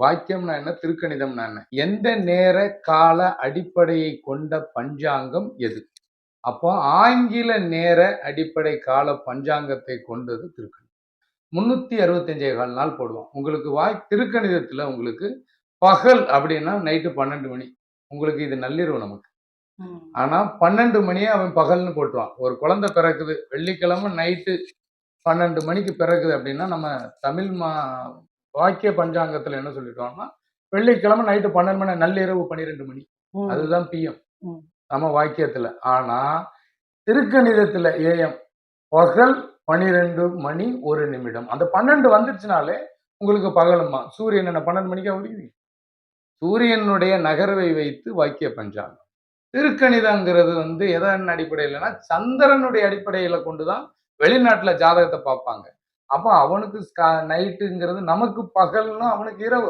வாக்கியம்னா என்ன, திருக்கணிதம்னா என்ன, எந்த நேர கால அடிப்படையை கொண்ட பஞ்சாங்கம் எது? அப்போ ஆங்கில நேர அடிப்படை கால பஞ்சாங்கத்தை கொண்டது திருக்கணிதம். 365 நாள் போடுவோம். உங்களுக்கு திருக்கணிதத்துல உங்களுக்கு பகல் அப்படின்னா நைட்டு 12 மணி. உங்களுக்கு இது நள்ளிரவு நமக்கு. ஆனா 12 மணியே அவன் பகல்னு போட்டுருவான். ஒரு குழந்தை பிறக்குது வெள்ளிக்கிழமை நைட்டு 12 மணிக்கு பிறகுது அப்படின்னா நம்ம தமிழ் வாக்கிய பஞ்சாங்கத்துல என்ன சொல்லிட்டோம்னா வெள்ளிக்கிழமை நைட்டு 12 மணி, நள்ளிரவு 12 மணி. அதுதான் பிஎம் நம்ம வாக்கியத்துல. ஆனா திருக்கணிதத்துல ஏஎம் பகல் 12 மணி 1 நிமிடம். அந்த 12 வந்துருச்சுனாலே உங்களுக்கு பகலுமா. சூரியன் என்ன 12 மணிக்கா உரியுது? சூரியனுடைய நகர்வை வைத்து வாக்கிய பஞ்சாங்கம். திருக்கணிதங்கிறது எதன் அடிப்படையிலனா சந்திரனுடைய அடிப்படையில கொண்டுதான் வெளிநாட்டுல ஜாதகத்தை பார்ப்பாங்க. அப்ப அவனுக்கு நைட்டுங்கிறது நமக்கு பகல்னா அவனுக்கு இரவு.